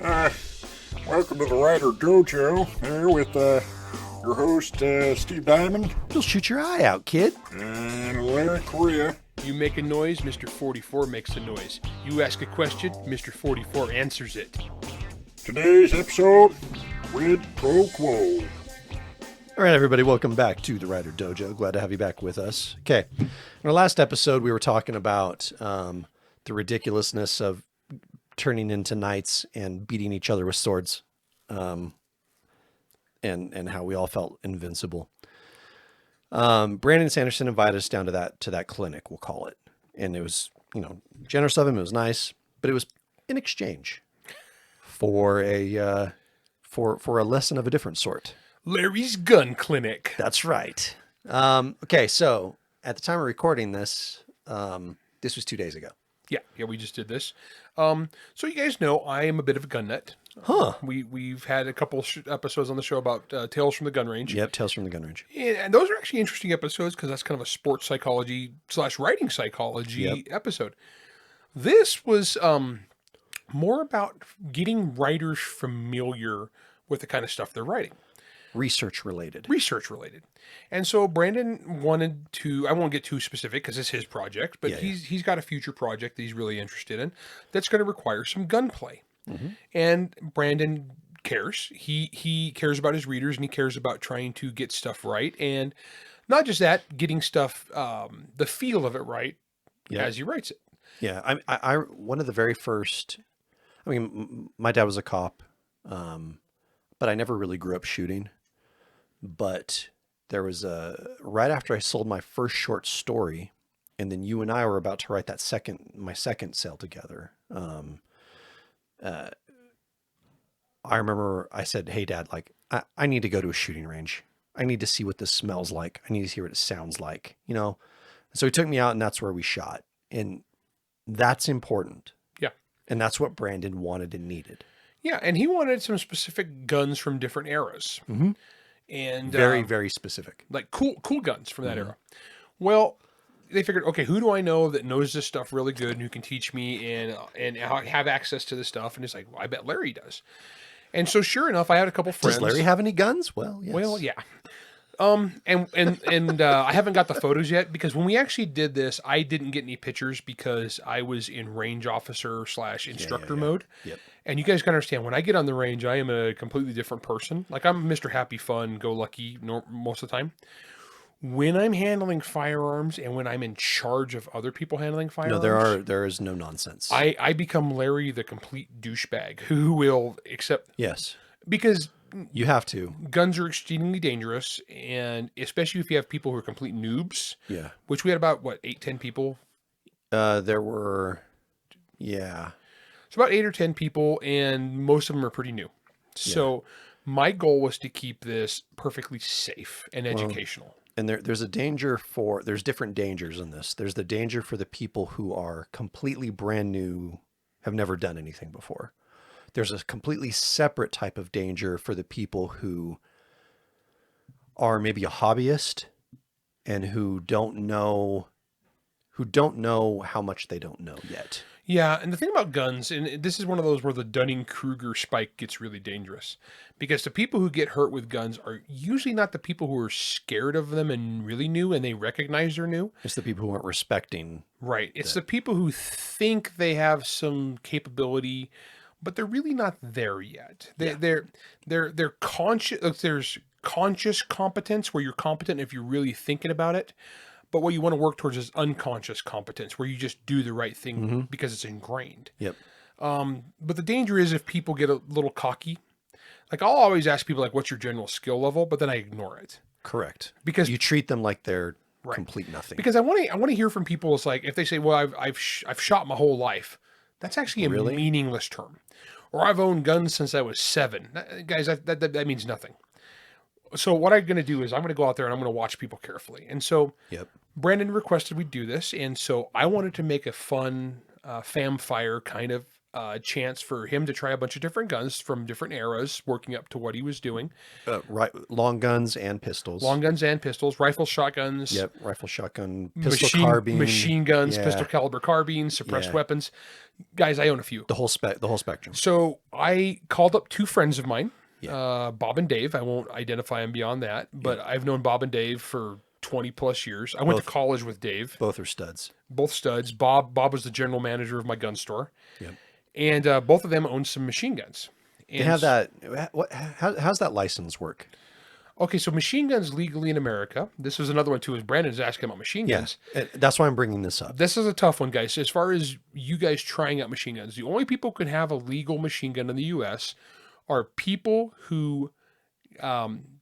Uh, Welcome to the WriterDojo, here with your host, Steve Diamond, You'll shoot your eye out, kid. and Larry Correia. You make a noise, Mr. 44 makes a noise. You ask a question, Mr. 44 answers it. Today's episode, Quid Pro Quo. All right, everybody, welcome back to the Writer Dojo. Glad to have you back with us. Okay, in our last episode, we were talking about the ridiculousness of turning into knights and beating each other with swords, and how we all felt invincible. Brandon Sanderson invited us down to that clinic, we'll call it, and it was generous of him. It was nice, but it was in exchange for a lesson of a different sort. Larry's Gun Clinic. That's right. Okay, so at the time of recording this, this was 2 days ago. Yeah, we just did this. So you guys know I am a bit of a gun nut. Huh. We've had a couple episodes on the show about Tales from the Gun Range. Yep, Tales from the Gun Range. And those are actually interesting episodes because that's kind of a sports psychology / writing psychology episode. This was more about getting writers familiar with the kind of stuff they're writing. Research related. And so Brandon wanted to, I won't get too specific because it's his project, but he's got a future project that he's really interested in that's going to require some gunplay. Mm-hmm. And Brandon cares. He cares about his readers, and he cares about trying to get stuff right. And not just that, getting stuff, the feel of it right as he writes it. Yeah, I one of the very first, my dad was a cop, but I never really grew up shooting. But there was right after I sold my first short story, and then you and I were about to write my second sale together. I remember I said, "Hey, Dad, I need to go to a shooting range. I need to see what this smells like. I need to hear what it sounds like, So he took me out, and that's where we shot, and that's important. Yeah, and that's what Brandon wanted and needed. Yeah, and he wanted some specific guns from different eras. Mm-hmm. And very, very specific. Like cool guns from that era. Well, they figured, okay, who do I know that knows this stuff really good and who can teach me and have access to this stuff? And it's like, well, I bet Larry does. And so sure enough, I had a couple friends. Does Larry have any guns? Well, yes. Well, yeah. And I haven't got the photos yet because when we actually did this, I didn't get any pictures because I was in range officer / instructor mode. Yep. And you guys can understand when I get on the range, I am a completely different person. Like I'm Mr. Happy Fun, go lucky most of the time. When I'm handling firearms and when I'm in charge of other people handling firearms, there is no nonsense. I become Larry the complete douchebag who will accept. Yes. Because you have to. Guns are exceedingly dangerous, and especially if you have people who are complete noobs. Yeah. Which we had about 8-10 people. There were, yeah. It's about 8 or 10 people, and most of them are pretty new. So my goal was to keep this perfectly safe and educational. And there's different dangers in this. There's the danger for the people who are completely brand new, have never done anything before. There's a completely separate type of danger for the people who are maybe a hobbyist and who don't know how much they don't know yet. Yeah, and the thing about guns, and this is one of those where the Dunning-Kruger spike gets really dangerous, because the people who get hurt with guns are usually not the people who are scared of them and really new and they recognize they're new. It's the people who aren't respecting. Right. It's the people who think they have some capability, but they're really not there yet. They're conscious. Like there's conscious competence where you're competent if you're really thinking about it. But what you want to work towards is unconscious competence, where you just do the right thing because it's ingrained. Yep. But the danger is if people get a little cocky. Like I'll always ask people, like, what's your general skill level? But then I ignore it. Correct. Because you treat them like they're complete nothing. Because I want to hear from people. It's like if they say, well, I've shot my whole life. That's actually a meaningless term. Or I've owned guns since I was 7. Guys, that means nothing. So what I'm going to do is I'm going to go out there and I'm going to watch people carefully. And so Brandon requested we do this. And so I wanted to make a fun fam fire kind of chance for him to try a bunch of different guns from different eras, working up to what he was doing. Right, long guns and pistols. Long guns and pistols, rifle, shotguns. Yep, rifle, shotgun, pistol, carbine, machine guns, yeah, pistol caliber carbines, suppressed yeah. weapons. Guys, I own a few. The whole spectrum. So I called up two friends of mine, Yeah. Bob and Dave. I won't identify them beyond that, but I've known Bob and Dave for 20 plus years. I went to college with Dave. Both are studs. Both studs. Bob was the general manager of my gun store. Yep. And both of them own some machine guns. And They have that. How's that license work? Okay, so machine guns legally in America. This is another one too, as Brandon's asking about machine guns. That's why I'm bringing this up. This is a tough one, guys. As far as you guys trying out machine guns, the only people who can have a legal machine gun in the U.S. are people who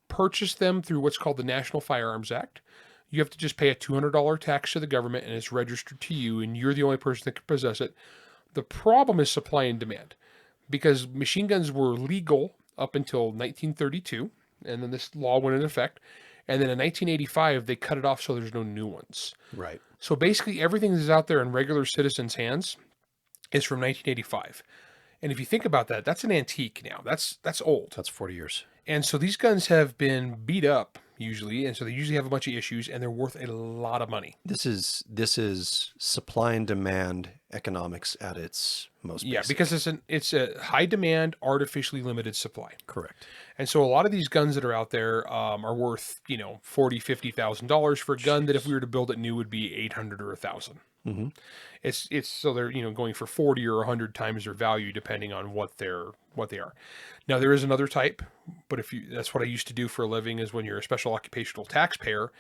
purchase them through what's called the National Firearms Act. You have to just pay a $200 tax to the government, and it's registered to you, and you're the only person that can possess it. The problem is supply and demand, because machine guns were legal up until 1932, and then this law went into effect. And then in 1985, they cut it off so there's no new ones. Right. So basically everything that's out there in regular citizens' hands is from 1985. And if you think about that, that's an antique now. That's old. That's 40 years. And so these guns have been beat up usually, and so they usually have a bunch of issues, and they're worth a lot of money. This is supply and demand economics at its most basic. Yeah, because it's a high demand, artificially limited supply. Correct. And so a lot of these guns that are out there are worth, $40,000-$50,000 for a gun that if we were to build it new would be $800 or $1,000. Mm-hmm. It's so they're going for 40 or 100 times their value depending on what they are. Now there is another type, but that's what I used to do for a living, is when you're a special occupational taxpayer,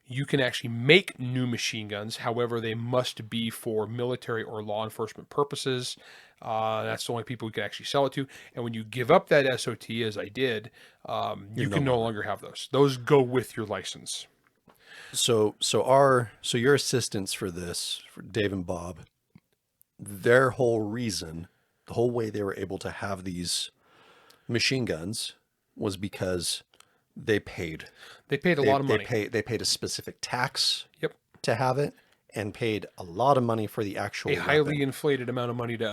you can actually make new machine guns. However, they must be for military or law enforcement purposes. That's the only people we can actually sell it to. And when you give up that SOT, as I did, you can no longer have those. Those go with your license. So your assistants for this, for Dave and Bob, their whole reason, the whole way they were able to have these machine guns was because they paid. They paid a lot of money. They paid a specific tax. Yep. To have it, and paid a lot of money for the actual highly inflated amount of money to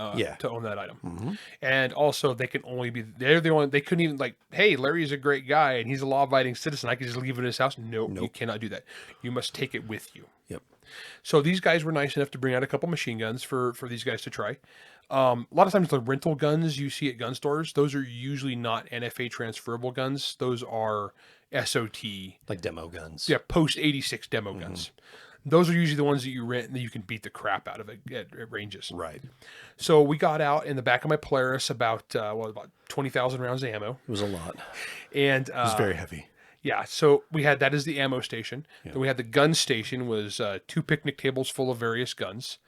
own that item. Mm-hmm. And also they can only be, they couldn't even hey, Larry's a great guy and he's a law-abiding citizen, I can just leave it in his house. Nope. You cannot do that. You must take it with you. Yep. So these guys were nice enough to bring out a couple machine guns for these guys to try. A lot of times the rental guns you see at gun stores, those are usually not NFA transferable guns. Those are SOT. Like demo guns. Yeah, post-86 demo guns. Those are usually the ones that you rent and that you can beat the crap out of at ranges. Right. So we got out in the back of my Polaris about 20,000 rounds of ammo. It was a lot. And it was very heavy. Yeah. So we had that as the ammo station. Yeah. Then we had the gun station, was 2 picnic tables full of various guns.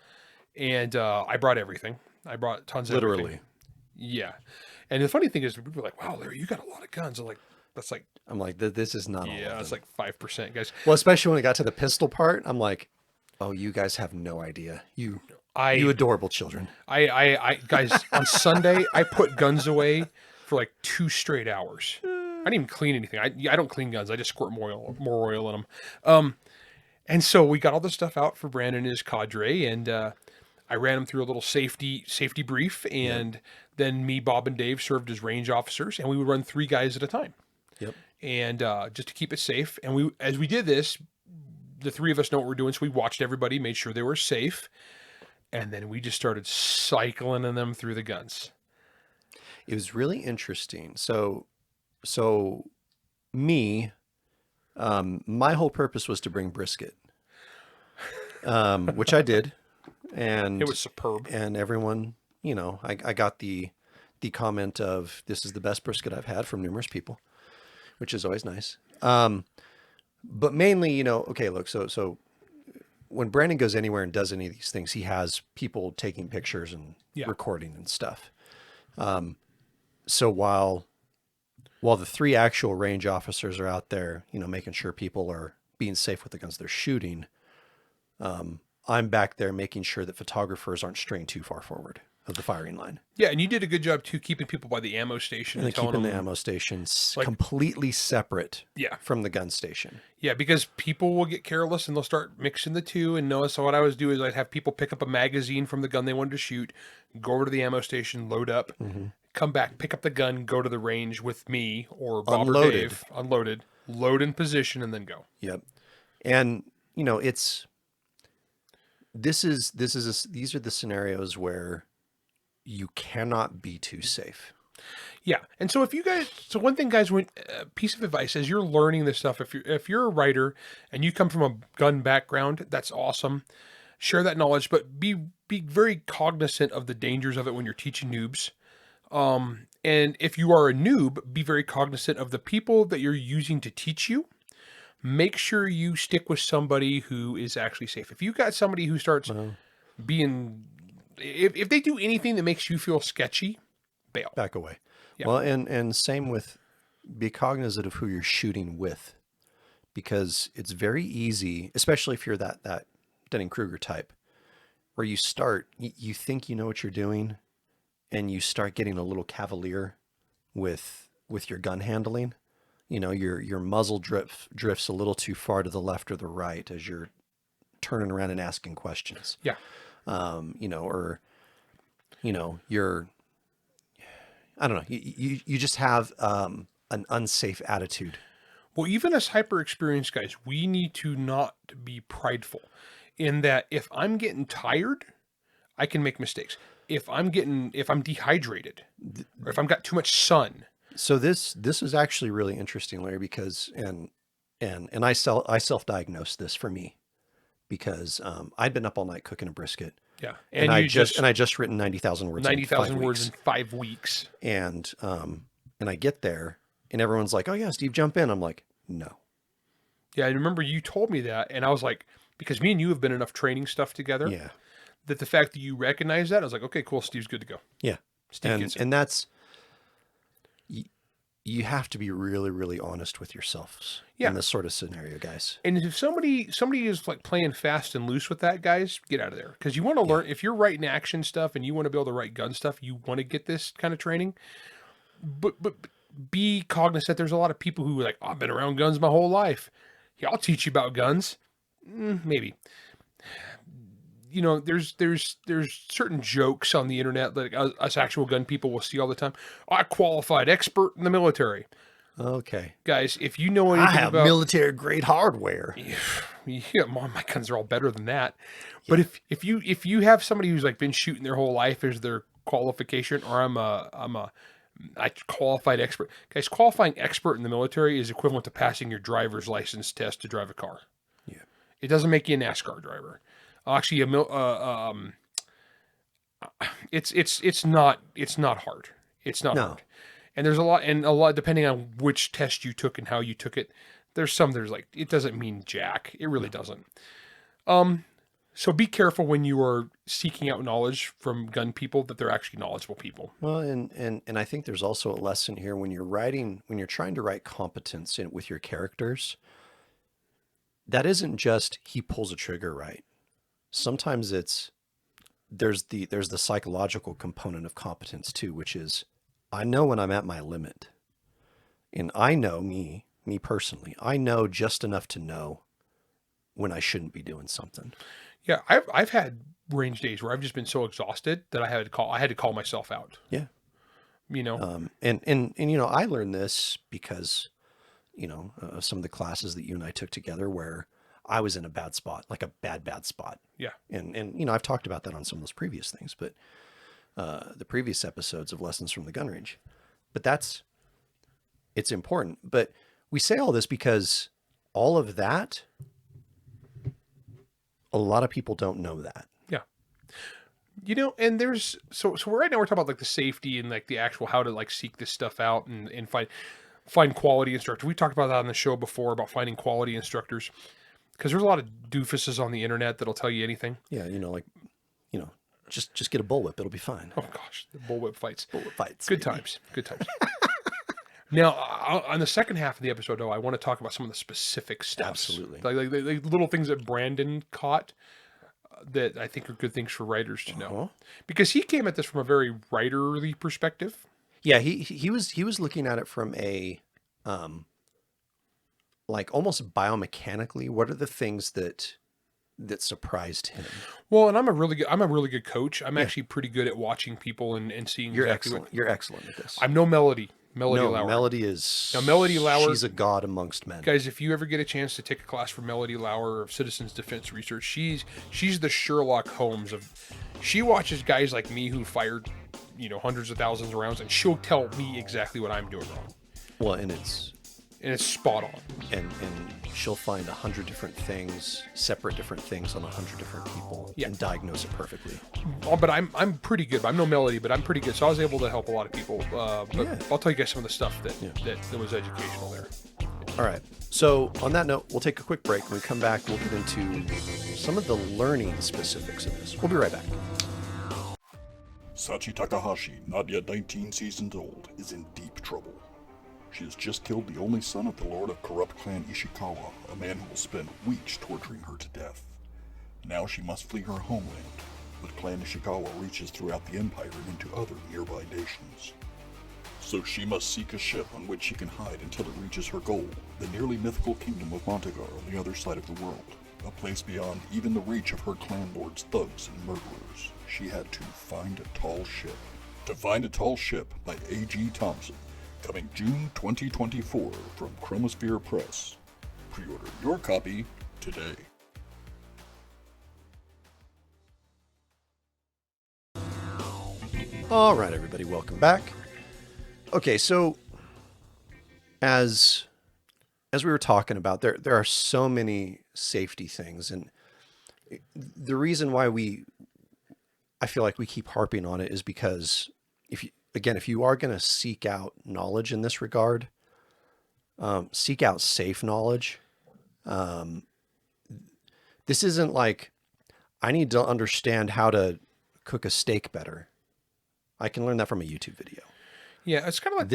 And I brought everything. I brought tons of everything. Literally. Yeah. And the funny thing is, people are like, wow, Larry, you got a lot of guns. I'm like, this is not all yeah, it's like 5%, guys. Well, especially when it got to the pistol part, I'm like, oh, you guys have no idea. You adorable children. I guys, on Sunday, I put guns away for like 2 straight hours. I didn't even clean anything. I don't clean guns. I just squirt more oil in them. And so we got all this stuff out for Brandon and his cadre, and I ran them through a little safety brief, and then me, Bob, and Dave served as range officers, and we would run 3 guys at a time. Yep. And just to keep it safe. And as we did this, the 3 of us know what we're doing. So we watched everybody, made sure they were safe. And then we just started cycling them through the guns. It was really interesting. So me, my whole purpose was to bring brisket, which I did. And it was superb. And everyone, I got the comment of, this is the best brisket I've had from numerous people, which is always nice. But mainly, okay, look, so when Brandon goes anywhere and does any of these things, he has people taking pictures and recording and stuff. So while the 3 actual range officers are out there, making sure people are being safe with the guns they're shooting, I'm back there making sure that photographers aren't straying too far forward. of the firing line. Yeah, and you did a good job too, keeping people by the ammo station And telling keeping them the ammo station completely separate from the gun station. Yeah, because people will get careless and they'll start mixing the two. And no, so what I always do is I'd have people pick up a magazine from the gun they wanted to shoot, go over to the ammo station, load up, come back, pick up the gun, go to the range with me or Bob or Dave, unloaded, load in position, and then go. Yep. And you know, these are the scenarios where you cannot be too safe. Yeah. And so one thing, guys, piece of advice as you're learning this stuff, if you're a writer and you come from a gun background, that's awesome. Share that knowledge, but be very cognizant of the dangers of it when you're teaching noobs. And if you are a noob, be very cognizant of the people that you're using to teach you. Make sure you stick with somebody who is actually safe. If you got somebody who starts being, if they do anything that makes you feel sketchy, bail. Back away. Yeah. Well, and same with, be cognizant of who you're shooting with, because it's very easy, especially if you're that Dunning-Kruger type, where you start, you think you know what you're doing, and you start getting a little cavalier with your gun handling. You know, your muzzle drifts a little too far to the left or the right as you're turning around and asking questions. Yeah. You know, or, you know, I don't know, you just have an unsafe attitude. Well, even as hyper experienced guys, we need to not be prideful in that if I'm getting tired, I can make mistakes. If I'm dehydrated, or if I've got too much sun. So this is actually really interesting, Larry, because and I self-diagnosed this for me, because I'd been up all night cooking a brisket. Yeah, and I just written 90,000 words. 90,000 words in 5 weeks. And I get there, and everyone's like, "Oh yeah, Steve, jump in." I'm like, "No." Yeah, I remember you told me that, and I was like, because me and you have been enough training stuff together. Yeah. That the fact that you recognize that, I was like, okay, cool, Steve's good to go. Yeah. Steve gets it. And that's, you have to be really, really honest with yourselves in this sort of scenario, guys. And if somebody is like playing fast and loose with that, guys, get out of there. Because you want to learn, if you're writing action stuff and you want to be able to write gun stuff, you want to get this kind of training. But be cognizant there's a lot of people who are like, I've been around guns my whole life. Yeah, I'll teach you about guns. Maybe. You know, there's certain jokes on the internet that us actual gun people will see all the time. I qualified expert in the military. Okay. Guys, if you know anything I have military grade hardware. Yeah, my guns are all better than that. Yeah. But if you have somebody who's like been shooting their whole life as their qualification, or I qualified expert. Guys, qualifying expert in the military is equivalent to passing your driver's license test to drive a car. Yeah. It doesn't make you a NASCAR driver. Actually, it's not hard. It's not hard. And there's a lot depending on which test you took and how you took it. There's like, it doesn't mean jack. It really doesn't. So be careful when you are seeking out knowledge from gun people that they're actually knowledgeable people. Well, and I think there's also a lesson here when you're trying to write competence with your characters. That isn't just he pulls a trigger right. Sometimes there's the psychological component of competence too, which is I know when I'm at my limit, and I know me personally, I know just enough to know when I shouldn't be doing something. Yeah, I've had range days where I've just been so exhausted that I had to call myself out. Yeah, you know, and you know, I learned this because you know some of the classes that you and I took together where I was in a bad spot, like a bad spot. Yeah. And you know, I've talked about that on some of those previous things, but the previous episodes of Lessons from the Gun Range. But it's important. But we say all this because all of that, a lot of people don't know that. Yeah. You know, and there's, so right now we're talking about like the safety and like the actual, how to like seek this stuff out and find quality instructors. We talked about that on the show before about finding quality instructors. Because there's a lot of doofuses on the internet that'll tell you anything. Yeah, you know, like, you know, just get a bullwhip. It'll be fine. Oh, gosh. The bullwhip fights. Bullwhip fights. Good times. Good times. Now, on the second half of the episode, though, I want to talk about some of the specific steps. Absolutely. Like the little things that Brandon caught that I think are good things for writers to know, because he came at this from a very writerly perspective. Yeah, he was looking at it from a like almost biomechanically. What are the things that surprised him? Well, and I'm a really good coach. I'm actually pretty good at watching people and seeing You're exactly excellent. You're excellent at this. I'm no Melody. No, Lauer. Melody is... Now, Melody Lauer... She's a god amongst men. Guys, if you ever get a chance to take a class from Melody Lauer of Citizens Defense Research, she's the Sherlock Holmes of... She watches guys like me who fired, hundreds of thousands of rounds, and she'll tell me exactly what I'm doing wrong. Well, and it's spot on. And she'll find 100 different things, separate different things on 100 different people, and diagnose it perfectly. But I'm pretty good. I'm no Melody, but I'm pretty good. So I was able to help a lot of people. I'll tell you guys some of the stuff that was educational there. All right. So on that note, we'll take a quick break. When we come back, we'll get into some of the learning specifics of this. We'll be right back. Sachi Takahashi, not yet 19 seasons old, is in deep trouble. She has just killed the only son of the lord of corrupt clan Ishikawa, a man who will spend weeks torturing her to death. Now she must flee her homeland, but Clan Ishikawa reaches throughout the empire and into other nearby nations. So she must seek a ship on which she can hide until it reaches her goal, the nearly mythical kingdom of Montagar on the other side of the world, a place beyond even the reach of her clan lord's thugs and murderers. She had to find a tall ship. To Find a Tall Ship by A.G. Thompson. Coming June 2024 from Chromosphere Press. Pre-order your copy today. All right, everybody, welcome back. Okay, so as we were talking about, there are so many safety things, and the reason why I feel like we keep harping on it is because if you are going to seek out knowledge in this regard, seek out safe knowledge. This isn't like, I need to understand how to cook a steak better. I can learn that from a YouTube video. Yeah, it's kind of like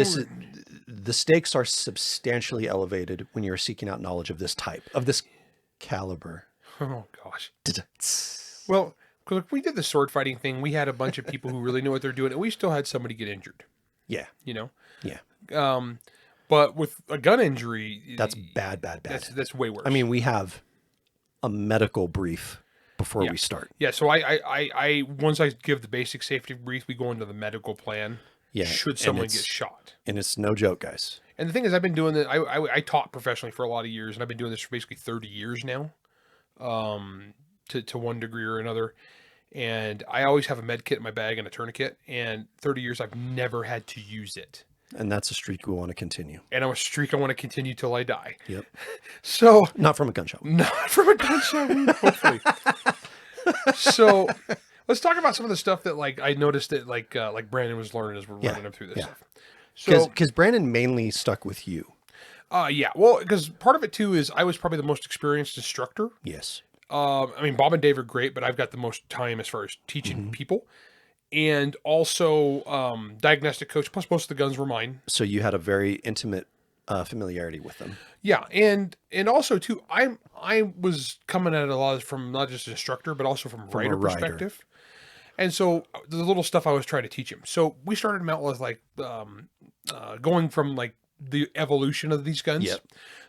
the stakes are substantially elevated when you're seeking out knowledge of this type, of this caliber. Oh, gosh. Well, because we did the sword fighting thing, we had a bunch of people who really knew what they're doing, and we still had somebody get injured. Yeah. Yeah. But with a gun injury... That's bad. That's way worse. I mean, we have a medical brief before we start. Yeah, so I once I give the basic safety brief, we go into the medical plan. Yeah. Should someone get shot. And it's no joke, guys. And the thing is, I've been doing that. I taught professionally for a lot of years, and I've been doing this for basically 30 years now, to one degree or another. And I always have a med kit in my bag and a tourniquet. And 30 years, I've never had to use it. And that's a streak we want to continue. And I'm a streak I want to continue till I die. Yep. So not from a gunshot. Not from a gunshot wound, hopefully. So let's talk about some of the stuff that I noticed that like Brandon was learning as we're running him through this stuff. So because Brandon mainly stuck with you. Yeah. Well, because part of it too is I was probably the most experienced instructor. Yes. I mean, Bob and Dave are great, but I've got the most time as far as teaching people. And also diagnostic coach, plus most of the guns were mine. So you had a very intimate familiarity with them. Yeah, and also too, I was coming at it a lot from not just an instructor, but also from a writer perspective. And so the little stuff I was trying to teach him. So we started him out with going from the evolution of these guns. Yep.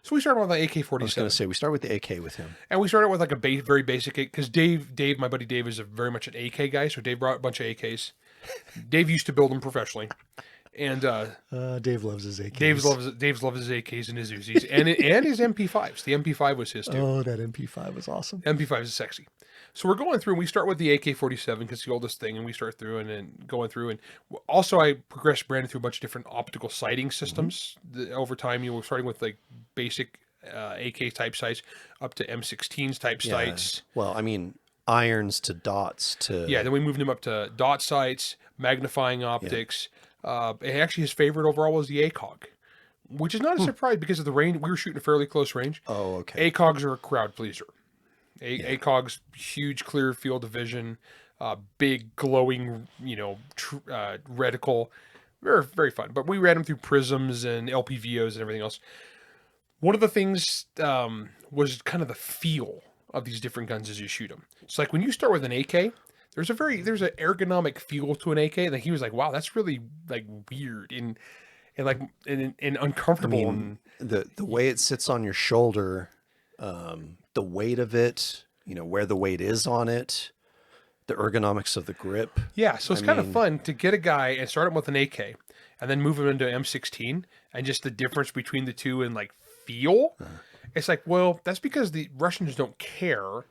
So we started with the AK-47. I was going to say, we start with the AK with him. And we started with a very basic, because Dave, my buddy Dave, is very much an AK guy. So Dave brought a bunch of AKs. Dave used to build them professionally. And Dave loves his AKs. Dave loves his AKs and his Uzis and his MP5s. The MP5 was his too. Oh, that MP5 was awesome. MP5 is sexy. So we're going through, and we start with the AK-47 because it's the oldest thing, and we start through and then going through. And also, I progressed Brandon through a bunch of different optical sighting systems. Over time, you were starting with basic AK type sights up to M16s type sights. Well, I mean, irons to dots to... Yeah, then we moved him up to dot sights, magnifying optics. Actually, his favorite overall was the ACOG, which is not a surprise because of the range. We were shooting a fairly close range. Oh, okay. ACOGs are a crowd pleaser. ACOGs, huge clear field of vision, big glowing, reticle. Very, very fun. But we ran them through prisms and LPVOs and everything else. One of the things was kind of the feel of these different guns as you shoot them. It's like when you start with an AK, there's an ergonomic feel to an AK. And he was like, wow, that's really like weird and uncomfortable. I mean, the way it sits on your shoulder, the weight of it, where the weight is on it, the ergonomics of the grip. Yeah, so it's kind of fun to get a guy and start him with an AK and then move him into M16 and just the difference between the two and like feel. It's like, well, that's because the Russians don't care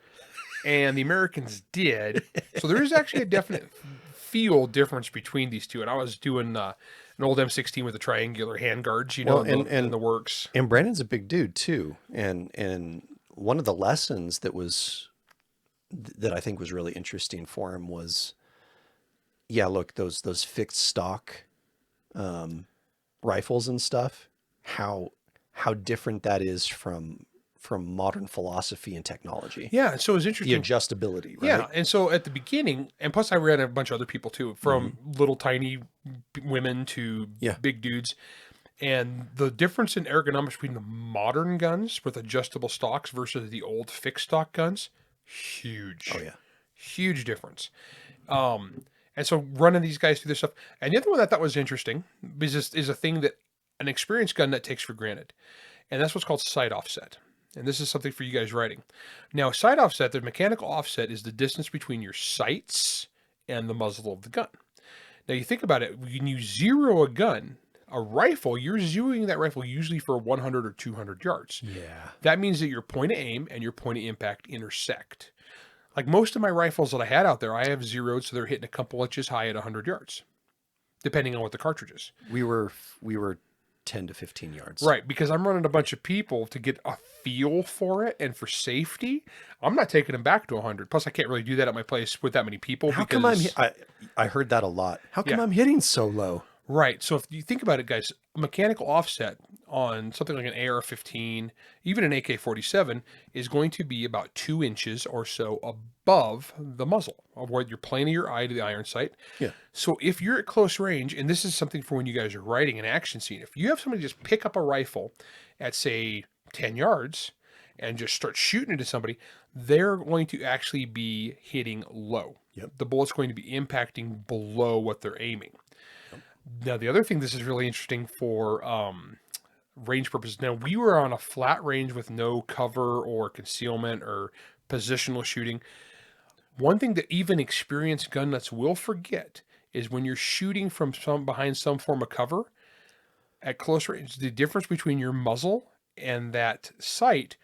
and the Americans did. So there is actually a definite feel difference between these two. And I was doing an old M16 with the triangular handguards, in the works. And Brandon's a big dude too. And one of the lessons that I think was really interesting for him was, look, those fixed stock rifles and stuff, how different that is from modern philosophy and technology. Yeah, so it was interesting. The adjustability, right? Yeah, and so at the beginning, and plus I ran a bunch of other people too, from little tiny women to big dudes. And the difference in ergonomics between the modern guns with adjustable stocks versus the old fixed stock guns, huge. Oh, yeah. Huge difference. And so running these guys through this stuff. And the other one that I thought was interesting is a thing that an experienced gun nut takes for granted. And that's what's called sight offset. And this is something for you guys writing. Now, sight offset, the mechanical offset is the distance between your sights and the muzzle of the gun. Now, you think about it, when you zero a rifle, you're zeroing that rifle usually for 100 or 200 yards. Yeah. That means that your point of aim and your point of impact intersect. Like most of my rifles that I had out there, I have zeroed, so they're hitting a couple inches high at 100 yards, depending on what the cartridge is. We were 10 to 15 yards. Right, because I'm running a bunch of people to get a feel for it and for safety. I'm not taking them back to 100. Plus, I can't really do that at my place with that many people. How come I heard that a lot. How come I'm hitting so low? Right. So if you think about it, guys, a mechanical offset on something like an AR-15, even an AK-47, is going to be about 2 inches or so above the muzzle of where your plane of your eye to the iron sight. Yeah. So if you're at close range, and this is something for when you guys are writing an action scene, if you have somebody just pick up a rifle at, say, 10 yards and just start shooting into somebody, they're going to actually be hitting low. Yep. The bullet's going to be impacting below what they're aiming. Now, the other thing, this is really interesting for range purposes. Now, we were on a flat range with no cover or concealment or positional shooting. One thing that even experienced gun nuts will forget is when you're shooting from behind some form of cover at close range, the difference between your muzzle and that sight,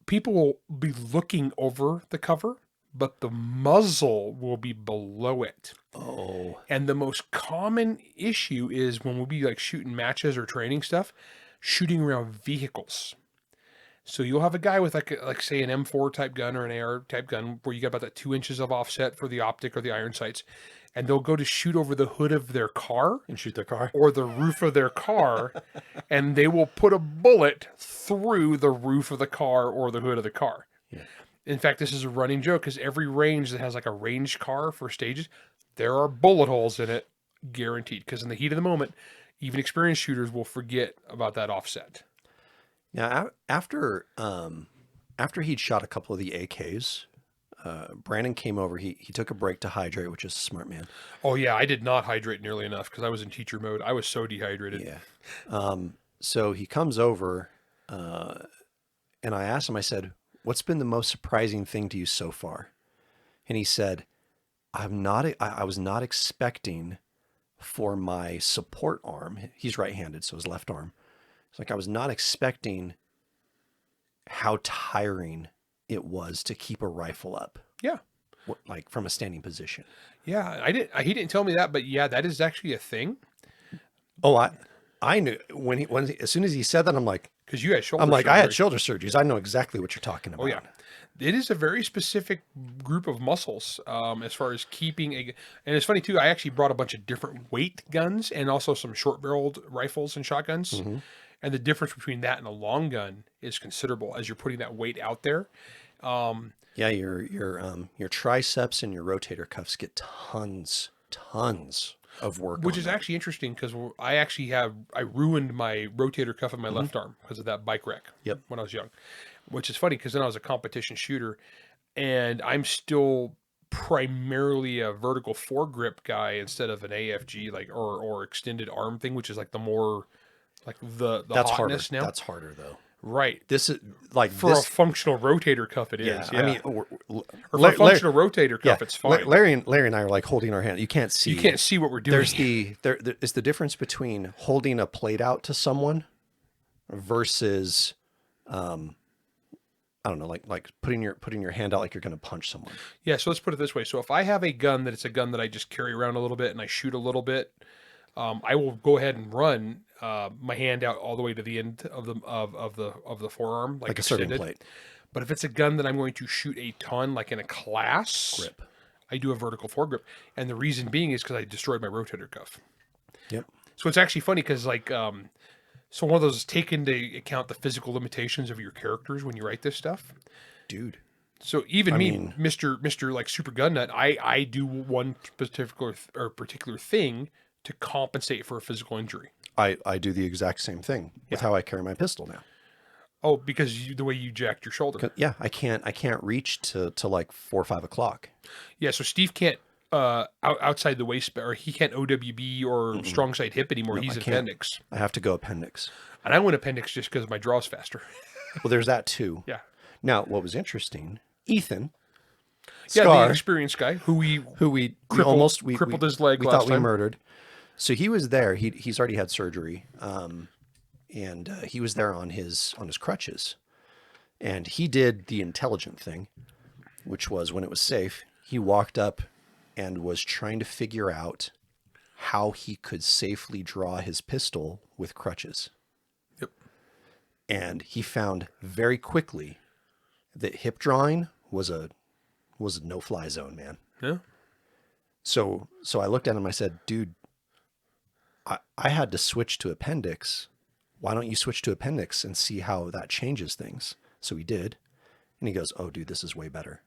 people will be looking over the cover, but the muzzle will be below it. Oh. And the most common issue is when we'll be like shooting matches or training stuff, shooting around vehicles. So you'll have a guy with like say an M4 type gun or an AR type gun where you got about that 2 inches of offset for the optic or the iron sights, and they'll go to shoot over the hood of their car And shoot their car. or the roof of their car, and they will put a bullet through the roof of the car or the hood of the car. Yeah. In fact, this is a running joke because every range that has like a range car for stages, there are bullet holes in it, guaranteed. Because in the heat of the moment, even experienced shooters will forget about that offset. Now, after he'd shot a couple of the AKs, Brandon came over. He took a break to hydrate, which is a smart man. Oh yeah, I did not hydrate nearly enough because I was in teacher mode. I was so dehydrated. Yeah. So he comes over, and I asked him. I said, "What's been the most surprising thing to you so far?" And he said, I was not expecting for my support arm. He's right-handed, so his left arm. It's like I was not expecting how tiring it was to keep a rifle up. Yeah. Like from a standing position. Yeah, he didn't tell me that, but yeah, that is actually a thing. Oh, I knew as soon as he said that, I'm like, because you had shoulder. I'm like, surgery. I had shoulder surgeries. I know exactly what you're talking about. Oh yeah. It is a very specific group of muscles as far as keeping and it's funny too, I actually brought a bunch of different weight guns and also some short barreled rifles and shotguns. Mm-hmm. And the difference between that and a long gun is considerable as you're putting that weight out there. Yeah, your triceps and your rotator cuffs get tons of work. Which is actually interesting because I ruined my rotator cuff in my left arm because of that bike wreck. Yep. When I was young. which is funny because then I was a competition shooter, and I'm still primarily a vertical foregrip guy instead of an AFG or extended arm thing, which is like the more like the That's hotness harder. now. That's harder though. Right. This is like For a functional rotator cuff, it is. I mean, or for a functional rotator cuff, it's fine. Larry and I are like holding our hand. You can't see. You can't see what we're doing. There is the difference between holding a plate out to someone versus, I don't know, like putting your hand out like you're going to punch someone. Yeah. So let's put it this way. So if I have a gun it's a gun that I just carry around a little bit and I shoot a little bit, I will go ahead and run my hand out all the way to the end of the forearm, like a serving extended. plate. But if it's a gun that I'm going to shoot a ton, like in a class Grip. I do a vertical foregrip, and the reason being is because I destroyed my rotator cuff. Yep. So it's actually funny because so one of those is take into account the physical limitations of your characters when you write this stuff, dude. So even Mr. like Super Gun Nut, I do one particular thing to compensate for a physical injury. I do the exact same thing with how I carry my pistol now. Oh, because the way you jacked your shoulder. Yeah, I can't reach to like 4 or 5 o'clock. Yeah, so Steve can't outside the waist, or he can't OWB or strong side hip anymore. He's appendix. I have to go appendix. And I went appendix just because my draw's faster. Well, there's that too. Yeah. Now, what was interesting, Ethan. Yeah, Scar, the experienced guy who we crippled his leg we last thought we time. murdered. So he was there. He's already had surgery, and he was there on his crutches, and he did the intelligent thing, which was when it was safe, he walked up and was trying to figure out how he could safely draw his pistol with crutches. Yep. And he found very quickly that hip drawing was a no-fly zone, man. Yeah. So I looked at him. I said, dude, I had to switch to appendix. Why don't you switch to appendix and see how that changes things? So he did. And he goes, oh, dude, this is way better.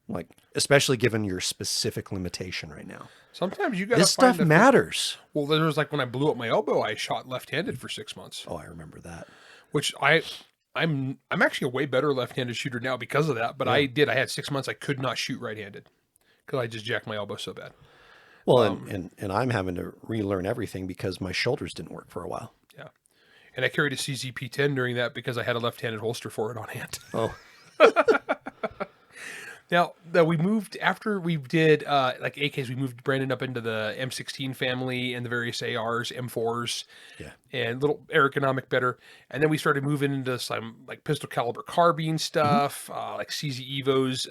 Like, especially given your specific limitation right now. Sometimes you got this stuff matters. Well, there was like when I blew up my elbow, I shot left-handed for 6 months. Oh, I remember that. Which I'm actually a way better left-handed shooter now because of that. But yeah. I had 6 months I could not shoot right-handed because I just jacked my elbow so bad. Well, and I'm having to relearn everything because my shoulders didn't work for a while. Yeah. And I carried a CZP-10 during that because I had a left-handed holster for it on hand. Oh. Now, we moved, after we did like AKs, we moved Brandon up into the M16 family and the various ARs, M4s, and little ergonomic better. And then we started moving into some like pistol caliber carbine stuff, like CZ Evos,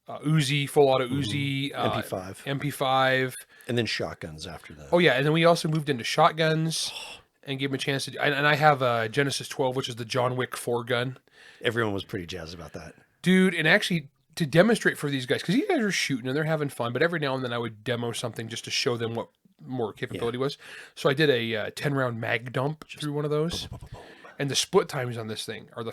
Uzi, full auto Uzi, MP5. And then shotguns after that. Oh, yeah. And then we also moved into shotguns and gave him a chance to, and I have a Genesis 12, which is the John Wick 4 gun. Everyone was pretty jazzed about that. Dude, and actually, to demonstrate for these guys, because these guys are shooting and they're having fun, but every now and then I would demo something just to show them what more capability was. So I did a 10-round mag dump through one of those, and the split times on this thing are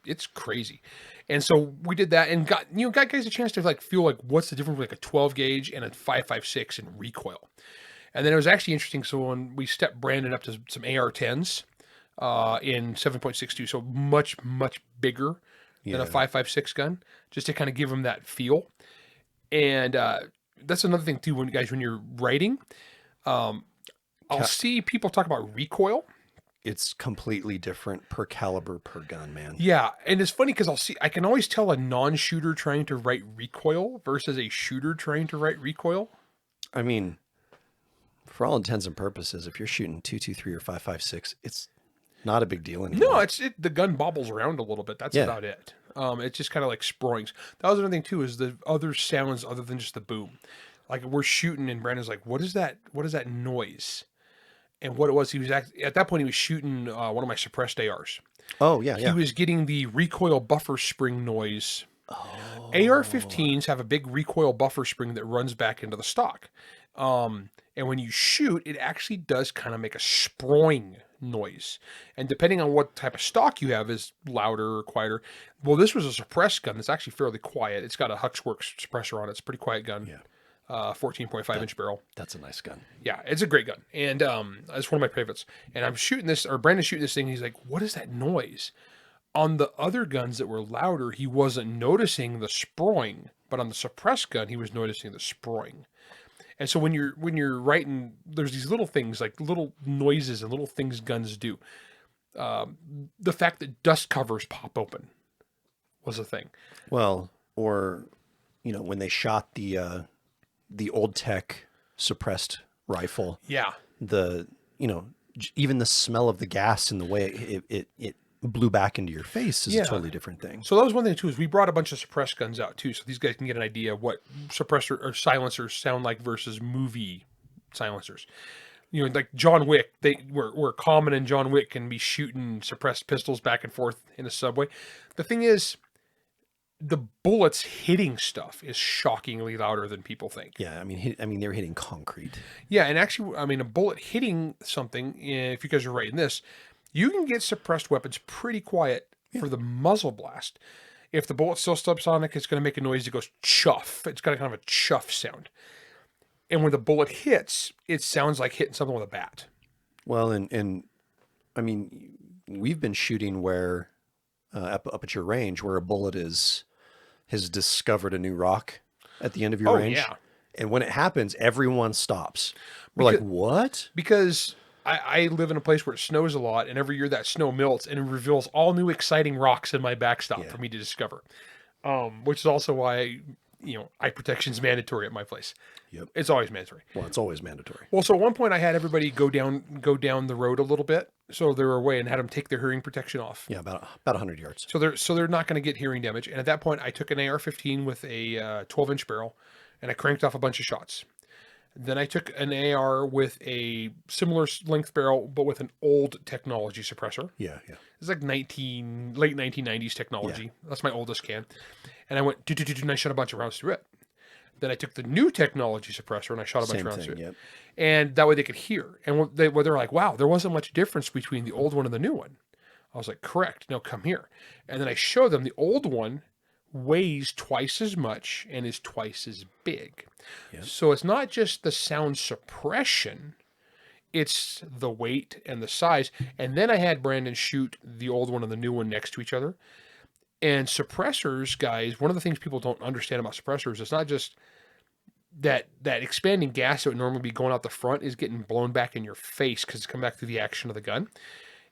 it's crazy. And so we did that and got guys a chance to like feel like what's the difference between like a 12 gauge and a 5.56 in recoil. And then it was actually interesting. So when we stepped Brandon up to some AR-10s in 7.62, so much bigger than a 5.56 gun, just to kind of give them that feel. And that's another thing too, when you're writing, I'll see people talk about recoil. It's completely different per caliber, per gun, man. Yeah, and it's funny because I can always tell a non-shooter trying to write recoil versus a shooter trying to write recoil. I mean, for all intents and purposes, if you're shooting 2.23 or 5.56, it's not a big deal anymore. No, the gun bobbles around a little bit. That's about it. It's just kind of like sproings. That was another thing too, is the other sounds other than just the boom. Like we're shooting and Brandon's like, what is that noise? And what it was, he was at that point he was shooting one of my suppressed ARs. Oh yeah, He was getting the recoil buffer spring noise. Oh. AR-15s have a big recoil buffer spring that runs back into the stock. And when you shoot, it actually does kind of make a sproing noise. And depending on what type of stock you have is louder or quieter. Well, this was a suppressed gun that's actually fairly quiet. It's got a Huxworks suppressor on it. It's a pretty quiet gun. Yeah. 14.5 inch barrel. That's a nice gun. Yeah, it's a great gun. And it's one of my favorites. And I'm shooting this, or Brandon's shooting this thing. And he's like, what is that noise? On the other guns that were louder, he wasn't noticing the sproing, but on the suppressed gun, he was noticing the sproing. And so when you're writing, there's these little things, like little noises and little things guns do. The fact that dust covers pop open was a thing. Well, or, when they shot the old tech suppressed rifle. Yeah. Even the smell of the gas and the way it blew back into your face is a totally different thing. So that was one thing too, is we brought a bunch of suppressed guns out too. So these guys can get an idea of what suppressor or silencers sound like versus movie silencers. Like John Wick, were common in John Wick can be shooting suppressed pistols back and forth in a subway. The thing is, the bullets hitting stuff is shockingly louder than people think. Yeah, I mean they're hitting concrete. Yeah, and actually, a bullet hitting something, if you guys are writing this, you can get suppressed weapons pretty quiet for the muzzle blast. If the bullet's still subsonic, it's going to make a noise that goes chuff. It's got a kind of a chuff sound. And when the bullet hits, it sounds like hitting something with a bat. Well, and we've been shooting where up at your range where a bullet has discovered a new rock at the end of your range. Yeah. And when it happens, everyone stops. We're like, what? Because I live in a place where it snows a lot, and every year that snow melts and it reveals all new exciting rocks in my backstop for me to discover. Which is also why eye protection is mandatory at my place. Yep. It's always mandatory. Well, it's always mandatory. Well, so at one point I had everybody go down the road a little bit, so they were away, and had them take their hearing protection off. Yeah, about 100 yards. So they're not going to get hearing damage. And at that point, I took an AR-15 with a 12-inch barrel, and I cranked off a bunch of shots. Then I took an AR with a similar length barrel, but with an old technology suppressor. Yeah. It's like late 1990s technology. Yeah. That's my oldest can. And I went, and I shot a bunch of rounds through it. Then I took the new technology suppressor and I shot a bunch of rounds through it. Yep. And that way they could hear. And they're like, wow, there wasn't much difference between the old one and the new one. I was like, correct. Now come here. And then I showed them the old one weighs twice as much and is twice as big. Yep. So it's not just the sound suppression, it's the weight and the size. And then I had Brandon shoot the old one and the new one next to each other. And suppressors, guys, one of the things people don't understand about suppressors, it's not just that expanding gas that would normally be going out the front is getting blown back in your face because it's come back through the action of the gun.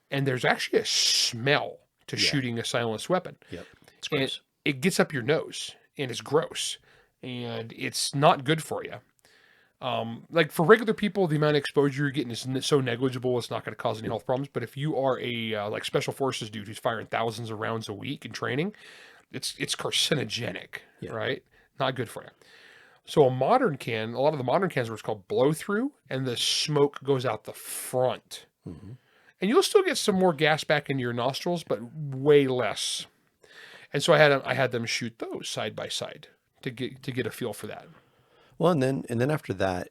And there's actually a smell to shooting a silenced weapon. Yep. It's gross. And it gets up your nose and it's gross and it's not good for you. Like for regular people, the amount of exposure you're getting is so negligible, it's not going to cause any health problems. But if you are a like special forces dude who's firing thousands of rounds a week in training, it's carcinogenic, right? Not good for you. So a lot of the modern cans are what's called blow through, and the smoke goes out the front. Mm-hmm. And you'll still get some more gas back into your nostrils, but way less. And so I had them shoot those side by side to get a feel for that. Well, and then after that,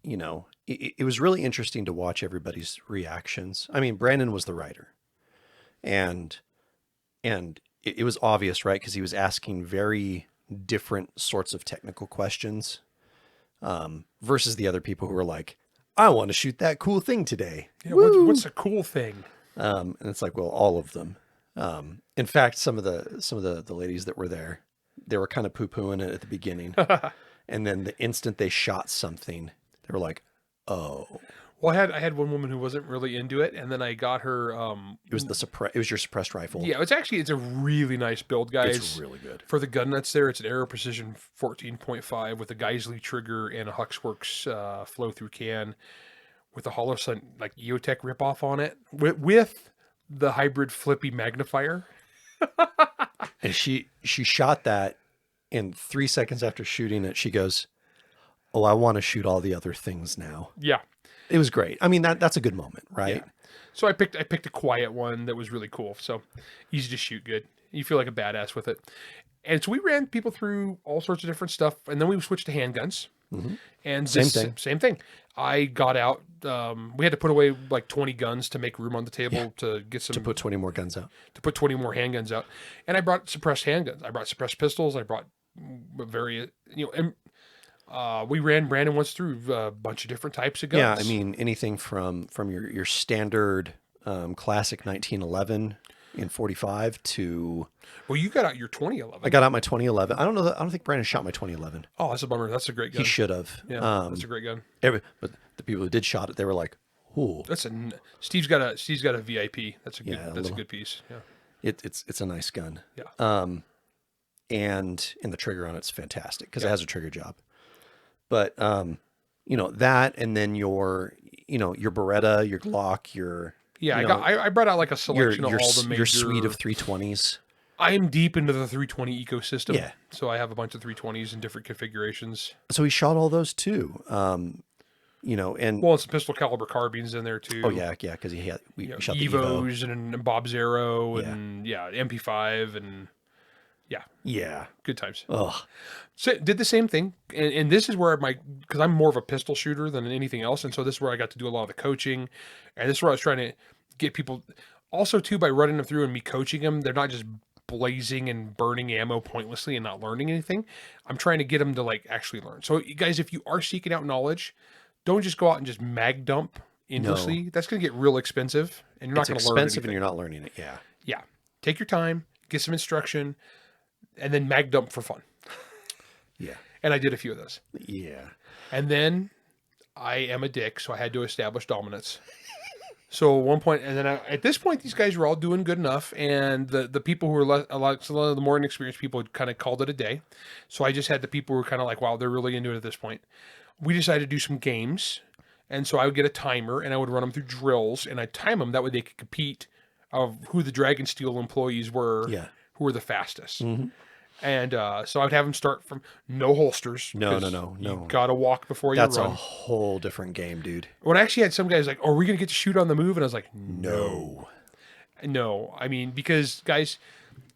it was really interesting to watch everybody's reactions. I mean, Brandon was the writer, and it was obvious, right? Because he was asking very different sorts of technical questions, versus the other people who were like, "I want to shoot that cool thing today." Yeah, what's a cool thing? And it's like, well, all of them. In fact, some of the ladies that were there, they were kind of poo-pooing it at the beginning. And then the instant they shot something, they were like, "Oh." Well, I had one woman who wasn't really into it, and then I got her. It was your suppressed rifle. Yeah, it's a really nice build, guys. It's really good for the gun nuts. There, it's an Aero Precision 14.5 with a Geisley trigger and a Huxworks flow through can with a Hollow Sun like EOTech ripoff on it with the hybrid flippy magnifier. And she shot that. And 3 seconds after shooting it, she goes, "Oh, I want to shoot all the other things now." Yeah. It was great. I mean, that's a good moment, right? Yeah. So I picked a quiet one that was really cool. So easy to shoot, good. You feel like a badass with it. And so we ran people through all sorts of different stuff. And then we switched to handguns. Mm-hmm. And same thing. I got out. We had to put away like 20 guns to make room on the table to get some... To put 20 more guns out. To put 20 more handguns out. And I brought suppressed handguns. I brought suppressed pistols. I brought various... And Brandon once through a bunch of different types of guns. Yeah, I mean anything from your standard classic 1911 in 45 to. Well, you got out your 2011. I got out my 2011. I don't think Brandon shot my 2011. Oh, that's a bummer. That's a great gun. He should have. Yeah, that's a great gun. But the people who did shot it, they were like, "Ooh, Steve's got a VIP. That's a good piece. Yeah, it's a nice gun." Yeah. And the trigger on it's fantastic because it has a trigger job. But that, and then your Beretta, your Glock, your I brought out like a selection of all the major, your suite of 320s. I am deep into the 320 ecosystem. Yeah. So I have a bunch of 320s in different configurations. So he shot all those too. And some pistol caliber carbines in there too. Oh yeah, because we shot the Evos and Bob's Arrow and MP5 and good times. Oh, so did the same thing, and this is where because I'm more of a pistol shooter than anything else, and so this is where I got to do a lot of the coaching, and this is where I was trying to get people. Also, too, by running them through and me coaching them, they're not just blazing and burning ammo pointlessly and not learning anything. I'm trying to get them to like actually learn. So, you guys, if you are seeking out knowledge, don't just go out and just mag dump endlessly. No. That's going to get real expensive, and you're not going to learn anything. It's expensive, and you're not learning it. Yeah. Yeah. Take your time, get some instruction, and then mag dump for fun. Yeah. And I did a few of those. Yeah. And then I am a dick, so I had to establish dominance. So at one point, and then at this point, these guys were all doing good enough, and the people who were a lot of the more inexperienced people had kind of called it a day. So I just had the people who were kind of like, wow, they're really into it at this point. We decided to do some games, and so I would get a timer, and I would run them through drills, and I'd time them. That way they could compete of who the Dragonsteel employees were, who were the fastest. Mm-hmm. And so I'd have them start from no holsters. No. You gotta walk before you run. That's a whole different game, dude. When I actually had some guys like, "Oh, are we gonna get to shoot on the move?" And I was like, No. I mean, because guys,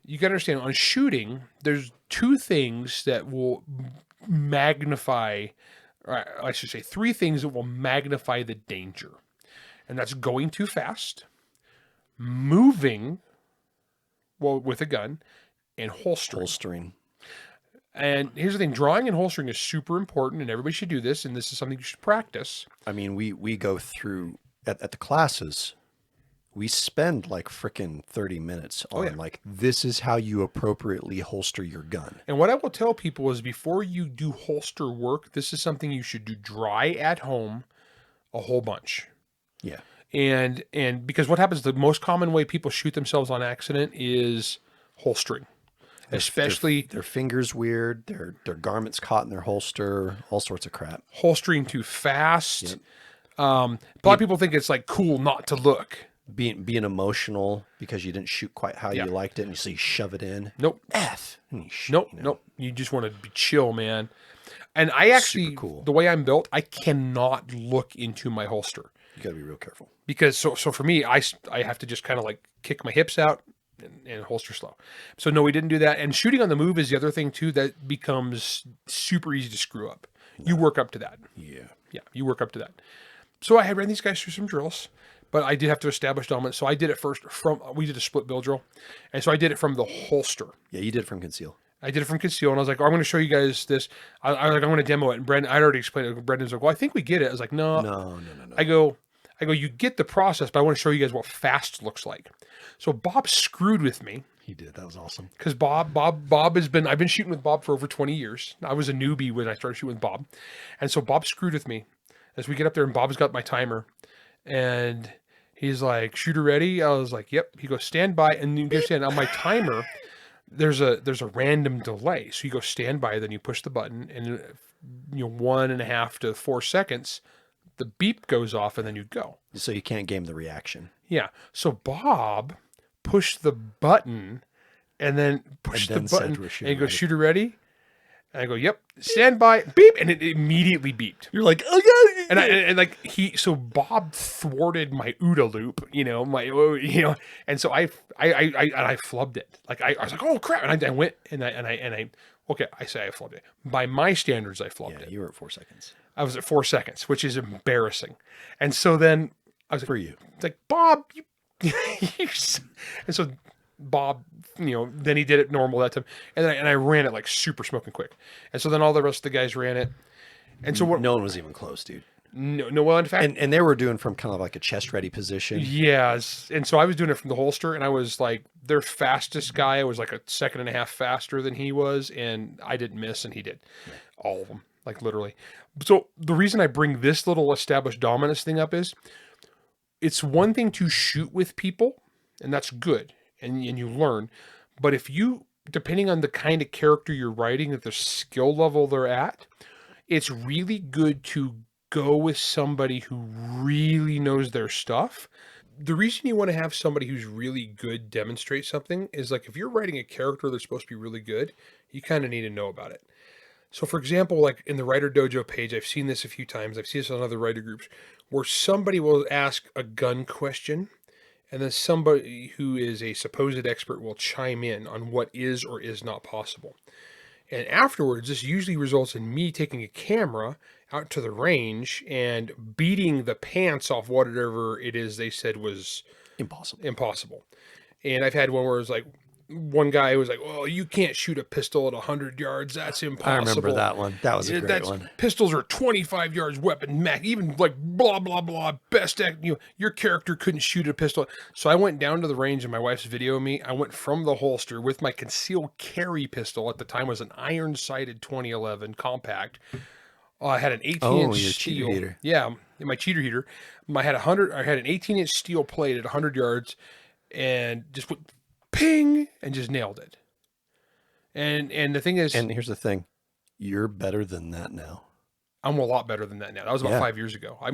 you gotta understand on shooting, there's two things that will magnify, or I should say, three things that will magnify the danger, and that's going too fast, moving, with a gun, and holstering. And here's the thing, drawing and holstering is super important, and everybody should do this, and this is something you should practice. I mean, we go through, at the classes, we spend like frickin' 30 minutes on like, this is how you appropriately holster your gun. And what I will tell people is before you do holster work, this is something you should do dry at home a whole bunch. Yeah. And because what happens, the most common way people shoot themselves on accident is holstering. Especially their fingers weird, their garments caught in their holster, all sorts of crap. Holstering too fast. Yep. A lot of people think it's like cool not to look. Being emotional because you didn't shoot quite how you liked it, and so you shove it in. Nope. Nope. You just want to be chill, man. And I actually, the way I'm built, I cannot look into my holster. You got to be real careful. Because so for me, I have to just kind of like kick my hips out and holster slow. So no, we didn't do that. And shooting on the move is the other thing too that becomes super easy to screw up. You work up to that. Yeah, you work up to that. So I had ran these guys through some drills, but I did have to establish dominance. So I did it first we did a split bill drill, and so I did it from the holster. Yeah, you did it from conceal. I did it from conceal, and I was like, I'm going to show you guys this. I'm going to demo it. And Brandon, I'd already explained it. Brendan's like, well, I think we get it. I was like, no. I go, you get the process, but I want to show you guys what fast looks like. So Bob screwed with me. He did. That was awesome. Because Bob I've been shooting with Bob for over 20 years. I was a newbie when I started shooting with Bob. And so Bob screwed with me as we get up there, and Bob's got my timer, and he's like, shooter ready? I was like, yep. He goes, stand by. And you understand on my timer, there's a random delay. So you go stand by, then you push the button, and 1.5 to 4 seconds, the beep goes off, and then you go. So you can't game the reaction. Yeah. So Bob pushed the button and then pushed the button and he goes, shooter ready? And I go, yep, stand by, beep, and it immediately beeped. You're like, okay. So Bob thwarted my OODA loop, and so I flubbed it. Like I was like, oh crap, and I went and I say I flubbed it. By my standards, I flubbed it. You were at 4 seconds. I was at 4 seconds, which is embarrassing. And so then I was for you. It's like, Bob, and so Bob, then he did it normal that time. And I ran it like super smoking quick. And so then all the rest of the guys ran it. And so no one was even close, dude. No, well, in fact, and they were doing from kind of like a chest ready position. Yes. And so I was doing it from the holster, and I was like their fastest guy. I was like a second and a half faster than he was, and I didn't miss, and he did. All of them, like literally. So the reason I bring this little established dominance thing up is it's one thing to shoot with people, and that's good, and you learn. But if you, depending on the kind of character you're writing, at the skill level they're at, it's really good to go with somebody who really knows their stuff. The reason you want to have somebody who's really good demonstrate something is like if you're writing a character that's supposed to be really good, you kind of need to know about it. So for example, like in the WriterDojo page, I've seen this a few times. I've seen this on other writer groups where somebody will ask a gun question and then somebody who is a supposed expert will chime in on what is or is not possible. And afterwards, this usually results in me taking a camera out to the range and beating the pants off whatever it is they said was impossible. And I've had one where it was like, one guy was like, "Well, you can't shoot a pistol at 100 yards. That's impossible." I remember that one. That was a great one. Pistols are 25 yards weapon max, even like blah, blah, blah. Your character couldn't shoot a pistol. So I went down to the range and my wife's videoing me. I went from the holster with my concealed carry pistol. At the time was an iron-sighted 2011 compact. I had an 18-inch steel. Cheater heater. Yeah, my cheater heater. I had an 18-inch steel plate at 100 yards and just went ping and just nailed it. And the thing is, and here's the thing, you're better than that now. I'm a lot better than that now. That was about 5 years ago. I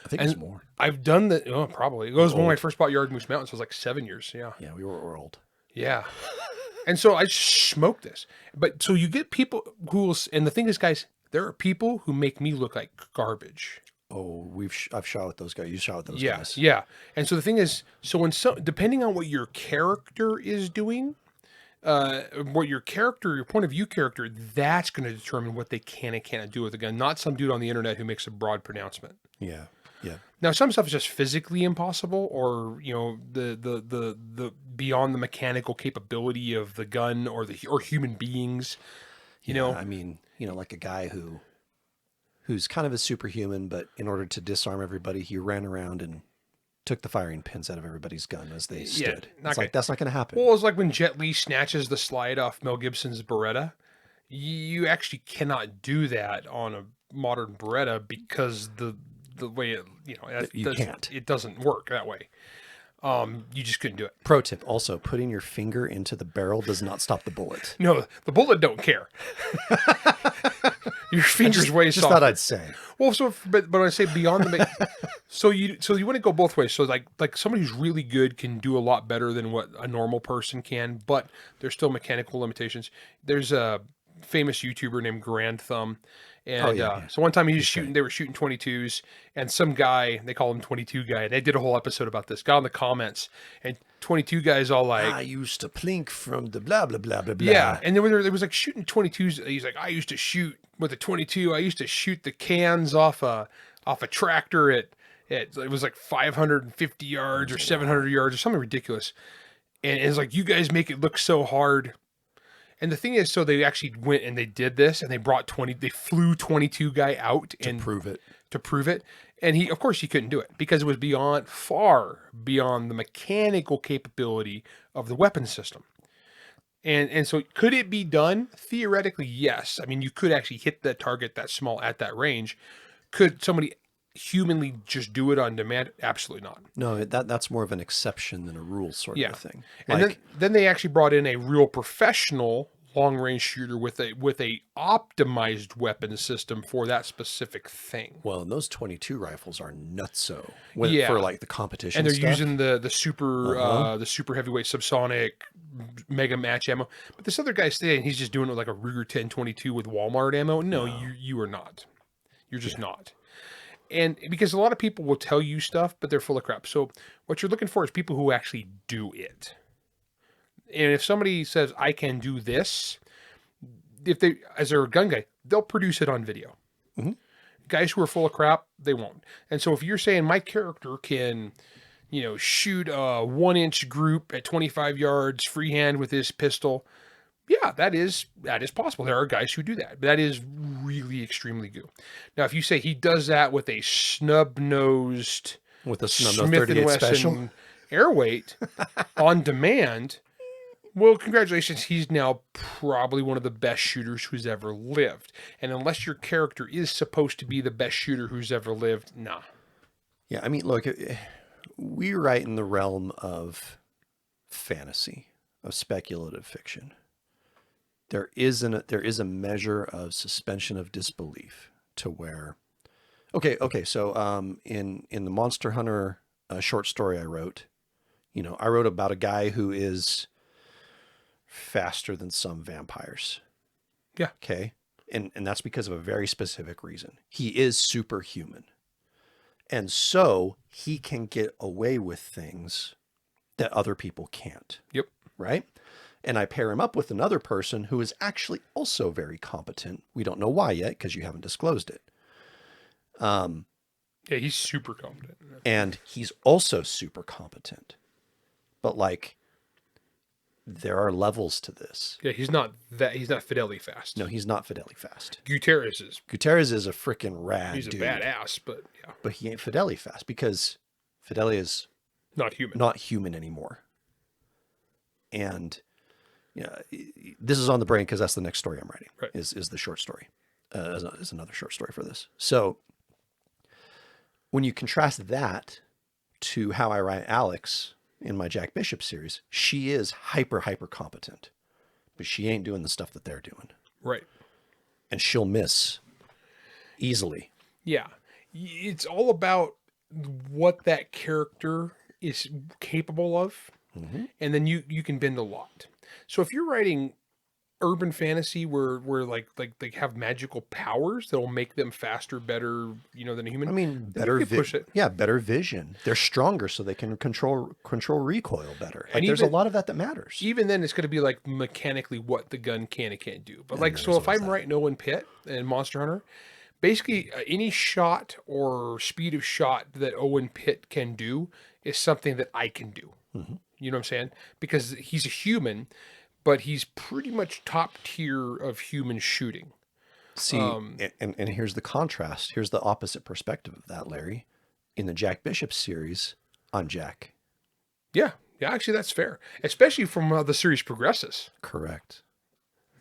think it's more. I've done that. Oh, probably. It was when I first bought Yard Moose Mountain. So it was like 7 years. Yeah. Yeah, we were old. Yeah. And so I smoked this. But so you get people who will, and the thing is, guys, there are people who make me look like garbage. Oh, I've shot with those guys. You shot with those guys. Yeah. And so the thing is, depending on what your character is doing, what your point of view character, that's going to determine what they can and cannot do with a gun. Not some dude on the internet who makes a broad pronouncement. Yeah. Now, some stuff is just physically impossible, or the beyond the mechanical capability of the gun or human beings. I mean, like a guy who's kind of a superhuman, but in order to disarm everybody, he ran around and took the firing pins out of everybody's gun as they stood. It's like, that's not going to happen. Well, it's like when Jet Li snatches the slide off Mel Gibson's Beretta. You actually cannot do that on a modern Beretta because the way it doesn't work that way. You just couldn't do it. Pro tip: also, putting your finger into the barrel does not stop the bullet. No, the bullet don't care. Your finger's way soft. Just thought I'd say. Well, but when I say beyond the, so you want to go both ways. So like somebody who's really good can do a lot better than what a normal person can, but there's still mechanical limitations. There's a famous YouTuber named Grand Thumb. And so one time they were shooting 22s, and some guy, they call him 22 guy, and they did a whole episode about this, got in the comments, and 22 guys all like, I used to plink from the blah, blah, blah, blah, blah. Yeah, and then there was like shooting 22s, he's like, I used to shoot with a 22, I used to shoot the cans off a tractor at it was like 550 yards or 700 yards or something ridiculous. And it's like, you guys make it look so hard. And the thing is, so they actually went and they did this, and they flew 22 guy out to prove it. And he couldn't do it because it was far beyond the mechanical capability of the weapon system. And so could it be done? Theoretically, yes. I mean, you could actually hit that target that small at that range. Could somebody humanly just do it on demand? Absolutely not. No, that's more of an exception than a rule sort of thing. And then they actually brought in a real professional long-range shooter with a optimized weapon system for that specific thing. Well, and those 22 rifles are nutso for like the competition, and they're stuff. Using the super heavyweight subsonic mega match ammo. But this other guy's saying he's just doing it with like a Ruger 1022 with Walmart ammo. No. You are not. You're just not. And because a lot of people will tell you stuff, but they're full of crap. So what you're looking for is people who actually do it. And if somebody says, I can do this, as they're a gun guy, they'll produce it on video. Mm-hmm. Guys who are full of crap, they won't. And so if you're saying my character can, shoot a 1-inch group at 25 yards freehand with his pistol, Yeah, that is possible. There are guys who do that. That is really extremely good. Now, if you say he does that with a snub-nosed With a Snub Nose Smith and 38 Wesson special. airweight on demand, well, congratulations. He's now probably one of the best shooters who's ever lived. And unless your character is supposed to be the best shooter who's ever lived, nah. Yeah, I mean, look, we write in the realm of fantasy, of speculative fiction. There is a measure of suspension of disbelief to where, okay. So in the Monster Hunter short story I wrote, I wrote about a guy who is faster than some vampires. Yeah. Okay. And that's because of a very specific reason. He is superhuman. And so he can get away with things that other people can't. Yep. Right? And I pair him up with another person who is actually also very competent. We don't know why yet because you haven't disclosed it. Yeah, he's super competent. And he's also super competent. But like, there are levels to this. Yeah, he's not Fidelity fast. No, he's not Fidelity fast. Gutierrez is. Gutierrez is a freaking rad He's a dude. badass, but yeah. But he ain't Fidelity fast because Fidelity is Not human. not human anymore. And yeah, this is on the brain because that's the next story I'm writing. Right. Is the short story. Is another short story for this. So when you contrast that to how I write Alex in my Jack Bishop series, she is hyper competent, but she ain't doing the stuff that they're doing. Right. And she'll miss easily. Yeah. It's all about what that character is capable of. Mm-hmm. And then you can bend a lot. So if you're writing urban fantasy where like they have magical powers that'll make them faster, better, than a human. I mean, better better vision. They're stronger, so they can control recoil better. Like, there's a lot of that matters. Even then, it's going to be like mechanically what the gun can and can't do. But And so if I'm writing Owen Pitt and Monster Hunter, basically any shot or speed of shot that Owen Pitt can do is something that I can do. Mm-hmm. You know what I'm saying? Because he's a human, but he's pretty much top tier of human shooting. See, and here's the contrast. Here's the opposite perspective of that, Larry. In the Jack Bishop series, I'm Jack. Yeah, actually, that's fair, especially from how the series progresses. Correct.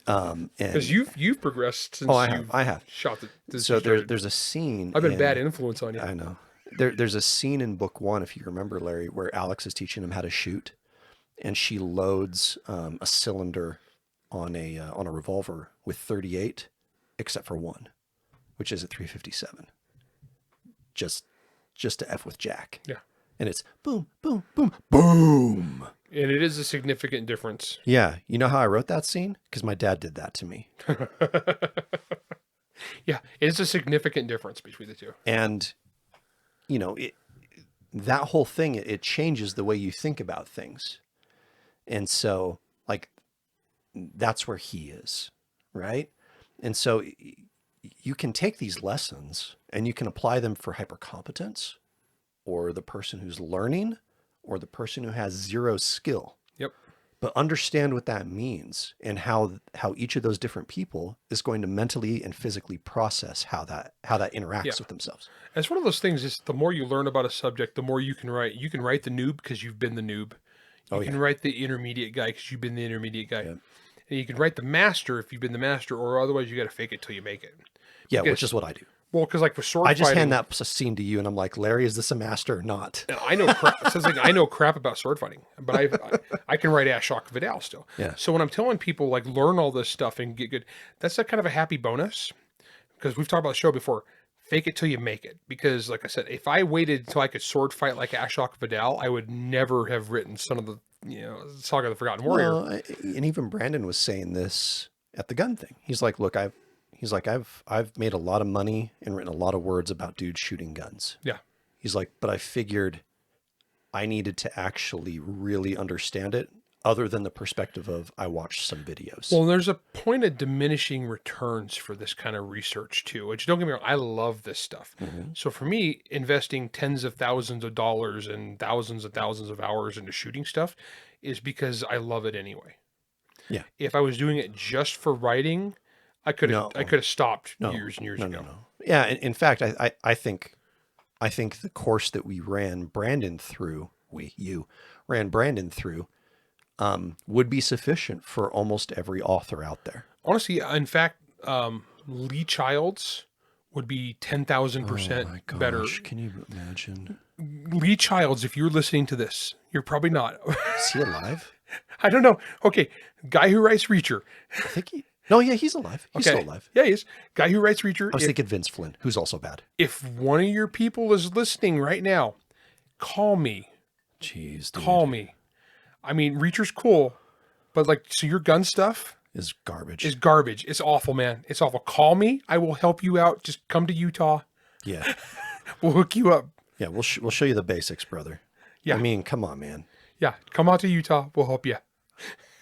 Because you've progressed since I have shot the so there's a scene. I've been a bad influence on you. I know. There's a scene in book 1, if you remember, Larry, where Alex is teaching him how to shoot, and she loads a cylinder on a revolver with 38, except for one, which is at 357. Just to F with Jack. Yeah. And it's boom, boom, boom, boom. And it is a significant difference. Yeah. You know how I wrote that scene? Because my dad did that to me. Yeah, it's a significant difference between the two. And that whole thing, it changes the way you think about things. And so, like, that's where he is, right? And so you can take these lessons and you can apply them for hypercompetence, or the person who's learning, or the person who has zero skill. Yep. But understand what that means and how each of those different people is going to mentally and physically process how that interacts with themselves. It's one of those things is the more you learn about a subject, the more you can write. You can write the noob because you've been the noob. You can write the intermediate guy because you've been the intermediate guy. Yep. And you can write the master if you've been the master, or otherwise you got to fake it till you make it. Yeah, which is what I do. Well, because like for sword I just fighting, hand that scene to you, and I'm like, Larry, is this a master or not? I know crap. It sounds like I know crap about sword fighting, but I can write Ashok Vidal still. Yeah. So when I'm telling people like learn all this stuff and get good, that's a kind of a happy bonus, because we've talked about the show before. Fake it till you make it. Because like I said, if I waited until I could sword fight like Ashok Vidal, I would never have written Son of the Saga of the Forgotten Warrior. Well, and even Brandon was saying this at the gun thing. He's like, look, I've made a lot of money and written a lot of words about dudes shooting guns. Yeah. He's like, but I figured I needed to actually really understand it, other than the perspective of I watched some videos. Well, there's a point of diminishing returns for this kind of research too, which don't get me wrong, I love this stuff. Mm-hmm. So for me, investing tens of thousands of dollars and thousands of hours into shooting stuff is because I love it anyway. Yeah. If I was doing it just for writing, I could have stopped years and years ago. No. Yeah. In fact, I think the course that we ran Brandon through, ran Brandon through, would be sufficient for almost every author out there. Honestly, in fact, Lee Childs would be 10,000% better. Can you imagine? Lee Childs, if you're listening to this, you're probably not. Is he alive? I don't know. Okay, guy who writes Reacher. I think he's alive. He's still alive. Yeah, he is. Guy who writes Reacher. I was thinking Vince Flynn, who's also bad. If one of your people is listening right now, call me. Jeez, dude. Call me. I mean, Reacher's cool, but so your gun stuff is garbage. It's awful, man. It's awful. Call me. I will help you out. Just come to Utah. Yeah. We'll hook you up. Yeah, we'll show you the basics, brother. Yeah. I mean, come on, man. Yeah, come out to Utah. We'll help you.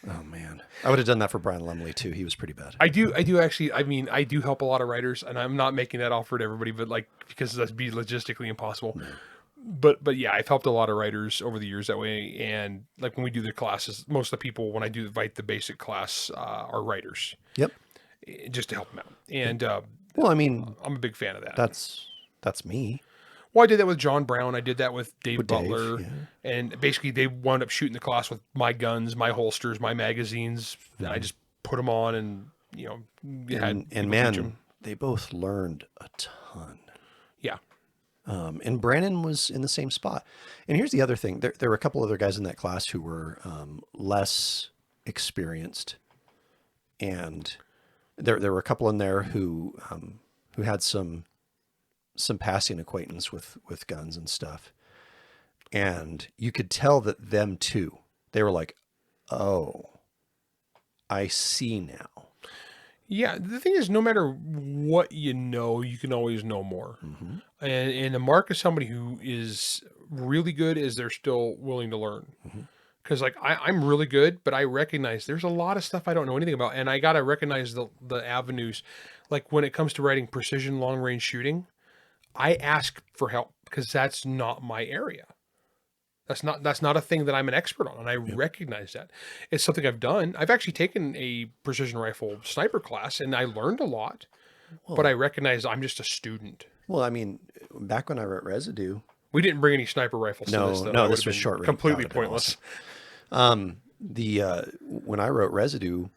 Oh, man. I would have done that for Brian Lumley, too. He was pretty bad. I do actually. I mean, I do help a lot of writers, and I'm not making that offer to everybody, but because that'd be logistically impossible. No. But yeah, I've helped a lot of writers over the years that way. And when we do the classes, most of the people, when I do the basic class, are writers. Yep. Just to help them out. And, well, I mean, I'm a big fan of that. That's me. Well, I did that with John Brown. I did that with Dave Butler. Yeah. And basically they wound up shooting the class with my guns, my holsters, my magazines. Mm-hmm. And I just put them on and, and man, they both learned a ton. Yeah. And Brandon was in the same spot. And here's the other thing. There were a couple other guys in that class who were less experienced. And there were a couple in there who had some passing acquaintance with guns and stuff. And you could tell that them too, they were like, oh, I see now. Yeah, the thing is, no matter what you know, you can always know more. Mm-hmm. And the mark of somebody who is really good is they're still willing to learn. Because I'm really good, but I recognize there's a lot of stuff I don't know anything about. And I got to recognize the avenues. When it comes to writing precision long-range shooting, I ask for help because that's not my area. That's not a thing that I'm an expert on, and I recognize that. It's something I've done. I've actually taken a precision rifle sniper class, and I learned a lot, but I recognize I'm just a student. Well, I mean, back when I wrote Residue, we didn't bring any sniper rifles to this. No, this was short range. Completely pointless. Awesome. When I wrote Residue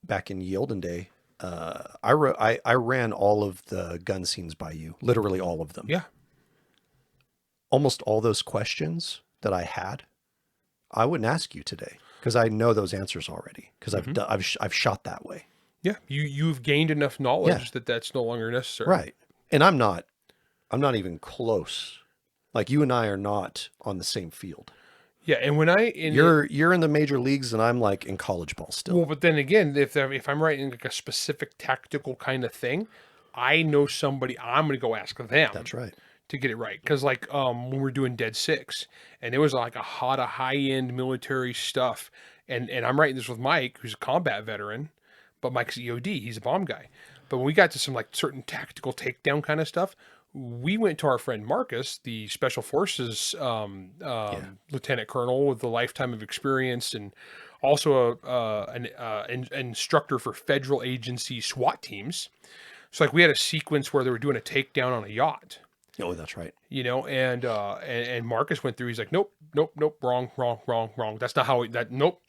back in Ye Olden Day, I ran all of the gun scenes by you, literally all of them. Yeah. Almost all those questions that I had, I wouldn't ask you today because I know those answers already because I've shot that way. Yeah, you've gained enough knowledge that that's no longer necessary. Right, and I'm not even close. You and I are not on the same field. Yeah, and when you're in the major leagues and I'm in college ball still. Well, but then again, if I'm writing a specific tactical kind of thing, I know somebody. I'm going to go ask them. That's right. To get it right. Because when we're doing Dead Six, and it was a high-end military stuff, and I'm writing this with Mike, who's a combat veteran, but Mike's EOD, he's a bomb guy. But when we got to some certain tactical takedown kind of stuff, we went to our friend Marcus, the Special Forces lieutenant colonel with a lifetime of experience, and also an instructor for federal agency SWAT teams. So we had a sequence where they were doing a takedown on a yacht. Oh, that's right. And Marcus went through. He's like, nope, wrong. That's not how nope.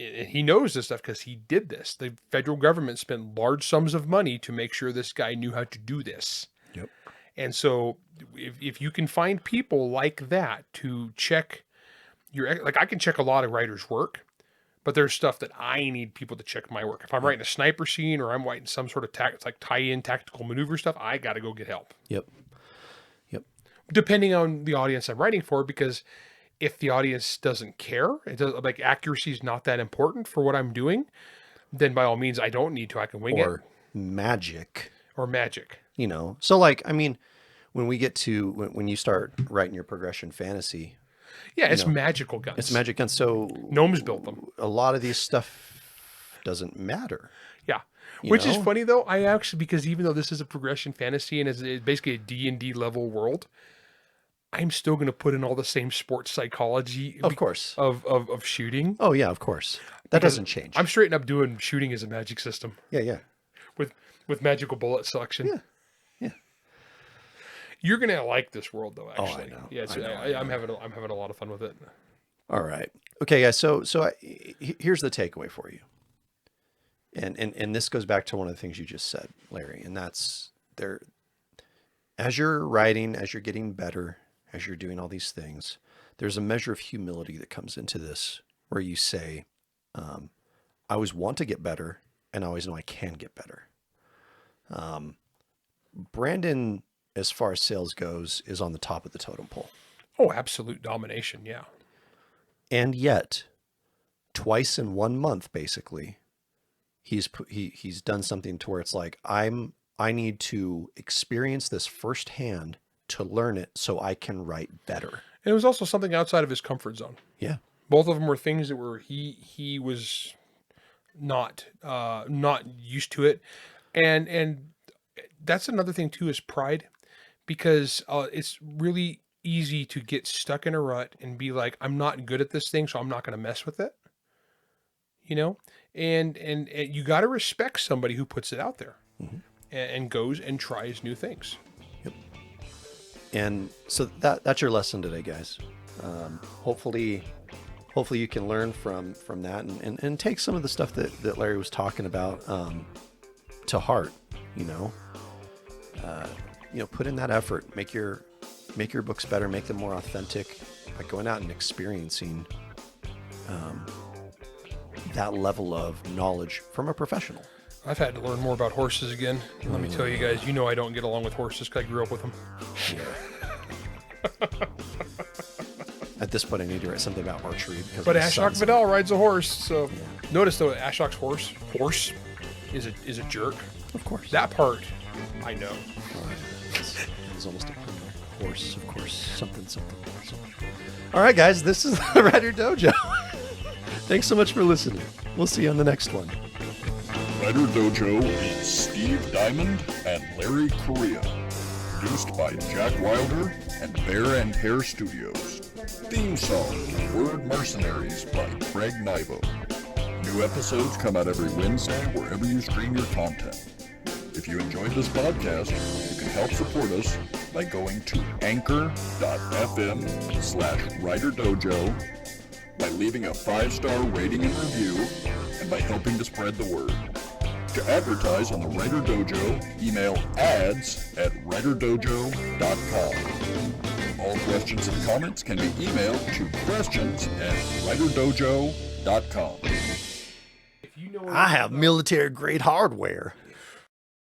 And he knows this stuff because he did this. The federal government spent large sums of money to make sure this guy knew how to do this. Yep. And so if you can find people like that to check I can check a lot of writers' work, but there's stuff that I need people to check my work. If I'm writing a sniper scene or I'm writing some sort of tie-in tactical maneuver stuff, I got to go get help. Yep. Depending on the audience I'm writing for, because if the audience doesn't care, accuracy is not that important for what I'm doing, then by all means, I don't need to. I can wing it. Or magic. So when we get to, when you start writing your progression fantasy, yeah, it's magical guns. It's magic guns. So gnomes built them. A lot of these stuff doesn't matter. Yeah. Which is funny though. Because even though this is a progression fantasy and it's basically a D&D level world, I'm still going to put in all the same sports psychology, Of course. of shooting. Oh yeah, of course. That doesn't change. I'm straight up doing shooting as a magic system. Yeah. With magical bullet selection. Yeah. You're gonna like this world, though. Actually, I know. Yeah, I'm having a lot of fun with it. All right. Okay, guys. So here's the takeaway for you. And this goes back to one of the things you just said, Larry, and that's there. As you're writing, as you're getting better, as you're doing all these things, there's a measure of humility that comes into this, where you say, I always want to get better, and I always know I can get better. Brandon, as far as sales goes, is on the top of the totem pole. Oh, absolute domination. Yeah. And yet, twice in 1 month, basically, he's done something to where it's like, I need to experience this firsthand to learn it so I can write better. And it was also something outside of his comfort zone. Yeah. Both of them were things that were he was not used to it. And that's another thing too, is pride, because it's really easy to get stuck in a rut and be like, I'm not good at this thing, so I'm not going to mess with it. You know, and you got to respect somebody who puts it out there and goes and tries new things. Yep. And so that's your lesson today, guys. Hopefully you can learn from that and take some of the stuff that Larry was talking about to heart. Put in that effort, make your books better, make them more authentic by going out and experiencing that level of knowledge from a professional. I've had to learn more about horses again. Let me tell you guys, I don't get along with horses because I grew up with them. Yeah. At this point, I need to write something about archery. But Ashok Vidal rides a horse, so notice though, Ashok's horse is a jerk. Of course. That part, I know. It's almost a criminal horse, of course. Something. All right, guys, this is the Writer Dojo. Thanks so much for listening. We'll see you on the next one. Writer Dojo is Steve Diamond and Larry Correia. Produced by Jack Wilder and Bear and Hare Studios. Theme song, Word Mercenaries by Craig Nivo. New episodes come out every Wednesday wherever you stream your content. If you enjoyed this podcast, you can help support us by going to anchor.fm/WriterDojo, by leaving a 5-star rating and review, and by helping to spread the word. To advertise on the Writer Dojo, email ads@writerdojo.com. All questions and comments can be emailed to questions@writerdojo.com. I have military grade hardware.